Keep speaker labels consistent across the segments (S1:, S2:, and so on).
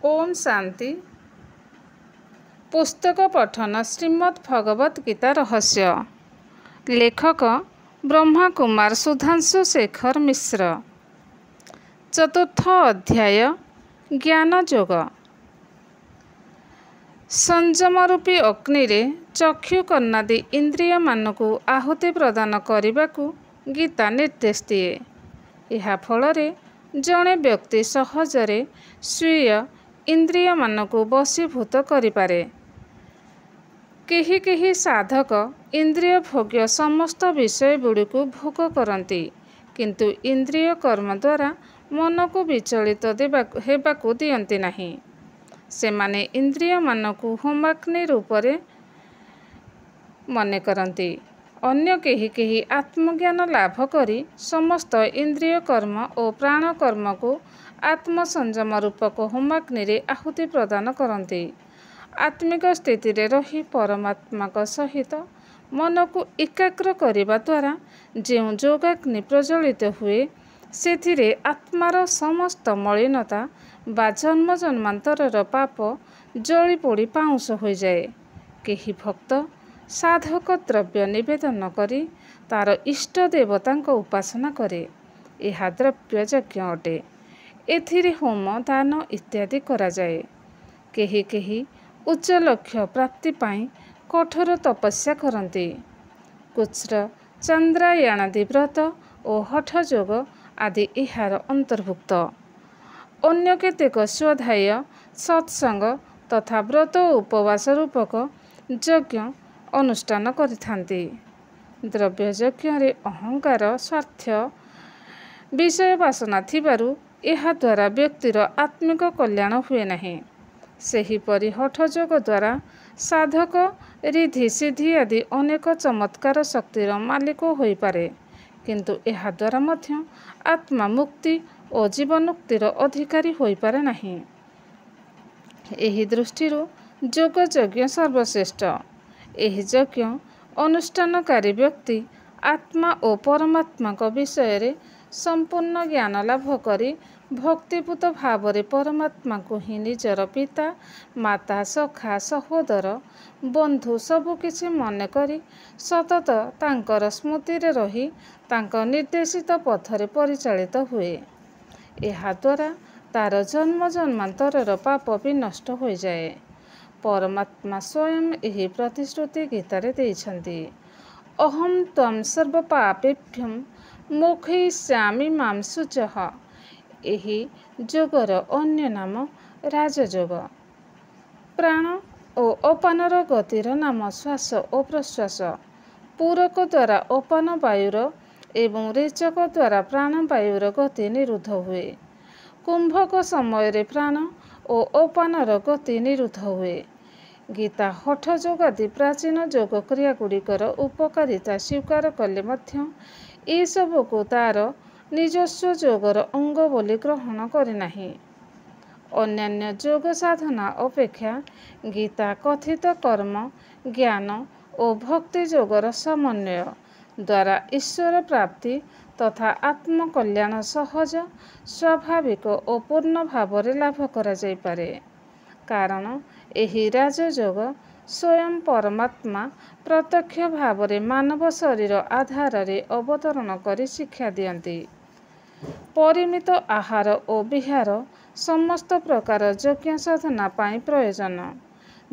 S1: ओम शांति। पुस्तक पठन श्रीमद् भगवत गीता रहस्य। लेखक ब्रह्मा कुमार सुधांशु शेखर मिश्र। चतुर्थ अध्याय ज्ञान योग। संयम रूपी अग्नि रे चक्षु कर्णादि इंद्रिय मानकु आहुति प्रदान करने गीता निर्देश दिए। यह फल जड़े व्यक्ति सहजरे स्वीय इंद्रिय मानकु वशीभूत करिपारे। केही साधक इंद्रिय भोग्य समस्त विषय गुड़िक भोग करती, किंतु इंद्रिय कर्म द्वारा मन को विचलित हेबाकु दियंती नहीं। सेमाने इंद्रिय मानकु होमाग्नि रूपरे मने करती। अन्य केही आत्मज्ञान लाभ करी समस्त इंद्रिय कर्म और प्राण कर्म को आत्मसंयम रूपक होमाग्नि रे आहुति प्रदान करती। आत्मिक स्थिति रे रही परमात्मा सहित मन को एकाग्र करने द्वारा जो योगाग्नि प्रज्वलित हुए, से आत्मार समस्त मलिनता बा जन्म जन्मांतर पाप जली पोड़ी पाउंस हो जाए। केही भक्त साधक द्रव्य निवेदन करी तार इष्ट देवता उपासना करे। यह द्रव्य यज्ञ अटे। एथिरे होम दान इत्यादि करा जाए। केही उच्च लक्ष्य प्राप्ति पाई कठोर तपस्या करती। कुच्र चंद्रायणादि व्रत और हठ योग आदि इहार अंतर्भुक्त। अन्य केतेक स्वाध्याय सत्संग तथा व्रत उपवास रूपक यज्ञ अनुष्ठान करिथांती। द्रव्य यज्ञ रे अहंकार स्वार्थ विषय वासना थिबारु यह द्वारा व्यक्तिर आत्मिक कल्याण हुए नहीं। सेहीपरि हठ योग द्वारा साधक रिधि सिद्धि आदि अनेक चमत्कार शक्तिर मालिक होई पारे, किंतु यह द्वारा मध्य आत्मा मुक्ति और जीवनुक्तिर अधिकारी होई पारे नहीं। एही दृष्टिरु योग यज्ञ सर्वश्रेष्ठ। एही यज्ञ अनुष्ठानकारी व्यक्ति आत्मा और परमात्मा को विषय रे संपूर्ण ज्ञान लाभ करी भक्तिपूत भाव रे परमात्मा को ही निजर पिता माता सखा सहोदर बंधु सबु किछि मन करी सतत तांकर स्मृति रे रही तांक निर्देशित पथरे परिचालित हुए। यह द्वारा तार जन्म जन्मांतर पाप भी नष्ट हो जाए। परमात्मा स्वयं यही प्रतिश्रुति गीतारे देइछन्ति। अहम त्वं सर्व पापेभ्यं मोक्षयिष्यामि मां शुचः। यही योगर अन्य नाम राजयोग। प्राण और अपानर गतिर नाम श्वास और प्रश्वास। पूरक द्वारा अपान वायुर एवं रेचक द्वारा प्राण वायुर गति निरुद्ध हुए। कुंभक समय रे प्राण और अपानर गति निरुद्ध हुए। गीता हठ योग आदि प्राचीन योग क्रिया गुड़िकर उपकारिता स्वीकार कले मध्य ए सबु को तार निजस्व योगर अंग बोली ग्रहण करे नहीं। अन्यान्य योग साधना अपेक्षा गीता कथित कर्म ज्ञान और भक्ति योगर समन्वय द्वारा ईश्वर प्राप्ति तथा आत्मकल्याण सहज स्वाभाविक और पूर्ण भाव रे लाभ करा जाई पारे। कारण एही राजयोग स्वयं परमात्मा प्रत्यक्ष भाव रे मानव शरीर आधार रे अवतरण करी शिक्षा दियंती। परिमित आहार और विहार समस्त प्रकार यज्ञ साधना पाई प्रयोजन।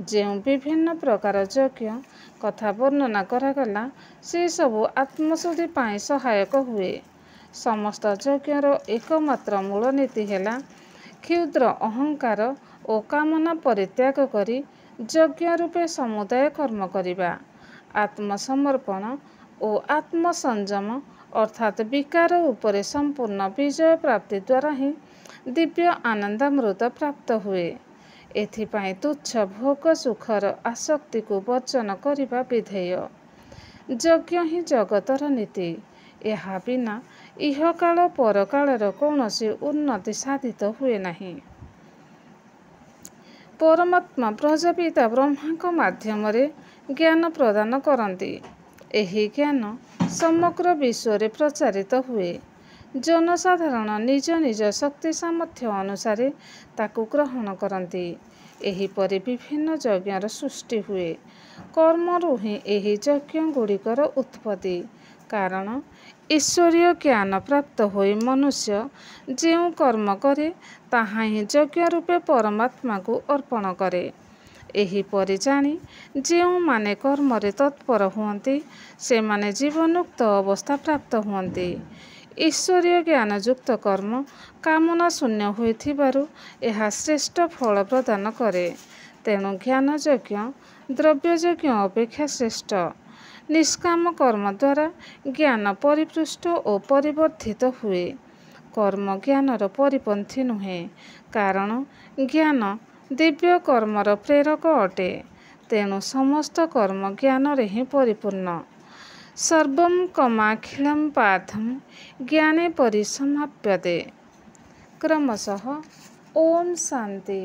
S1: जो विभिन्न प्रकार यज्ञ कथा वर्णना करागला से सबु आत्मशुद्धि पाई सहायक हुए। समस्त यज्ञर एकमात्र मूल नीति है क्षुद्र अहंकार और कामना परित्याग करी यज्ञ रूपे समुदाय कर्म करिबा। आत्मसमर्पण और आत्मसंयम अर्थात विकार उपरे संपूर्ण विजय प्राप्ति द्वारा ही दिव्य आनंदामृत प्राप्त हुए। एथिपाई तुच्छ भोग सुखर आसक्ति को वर्जन करिबा विधेय। यज्ञ ही जगतर नीति। यह बिना इह काल पर कालर कौनसी उन्नति साधित हुए नहीं। परमात्मा प्रजापिता ब्रह्मा माध्यम रे ज्ञान प्रदान करती। एही ज्ञान समग्र विश्व रे प्रचारित हुए। ଜନସାଧାରଣ ନିଜ ନିଜ ଶକ୍ତି ସାମର୍ଥ୍ୟ ଅନୁସାରେ ତାକୁ ଗ୍ରହଣ କରନ୍ତି। ଏହିପରି ବିଭିନ୍ନ ଯଜ୍ଞର ସୃଷ୍ଟି ହୁଏ। କର୍ମରୁ ହିଁ ଏହି ଯଜ୍ଞଗୁଡ଼ିକର ଉତ୍ପତ୍ତି। କାରଣ ଈଶ୍ୱରୀୟ ଜ୍ଞାନ ପ୍ରାପ୍ତ ହୋଇ ମନୁଷ୍ୟ ଯେଉଁ କର୍ମ କରେ ତାହା ହିଁ ଯଜ୍ଞ ରୂପେ ପରମାତ୍ମାକୁ ଅର୍ପଣ କରେ। ଏହିପରି ଜାଣି ଯେଉଁମାନେ କର୍ମରେ ତତ୍ପର ହୁଅନ୍ତି ସେମାନେ ଜୀବନ୍ମୁକ୍ତ ଅବସ୍ଥା ପ୍ରାପ୍ତ ହୁଅନ୍ତି। ଈଶ୍ୱରୀୟ ଜ୍ଞାନଯୁକ୍ତ କର୍ମ କାମନା ଶୂନ୍ୟ ହୋଇଥିବାରୁ ଏହା ଶ୍ରେଷ୍ଠ ଫଳ ପ୍ରଦାନ କରେ। ତେଣୁ ଜ୍ଞାନଯଜ୍ଞ ଦ୍ରବ୍ୟଯଜ୍ଞ ଅପେକ୍ଷା ଶ୍ରେଷ୍ଠ। ନିଷ୍କାମ କର୍ମ ଦ୍ୱାରା ଜ୍ଞାନ ପରିପୃଷ୍ଟ ଓ ପରିବର୍ଦ୍ଧିତ ହୁଏ। କର୍ମ ଜ୍ଞାନର ପରିପନ୍ଥୀ ନୁହେଁ। କାରଣ ଜ୍ଞାନ ଦିବ୍ୟ କର୍ମର ପ୍ରେରକ ଅଟେ। ତେଣୁ ସମସ୍ତ କର୍ମ ଜ୍ଞାନରେ ହିଁ ପରିପୂର୍ଣ୍ଣ। ସର୍ବଂ କର୍ମାଖିଳଂ ପାର୍ଥଂ ଜ୍ଞାନେ ପରିସମାପ୍ୟତେ। କ୍ରମଶଃ ଓମ୍ ଶାନ୍ତି।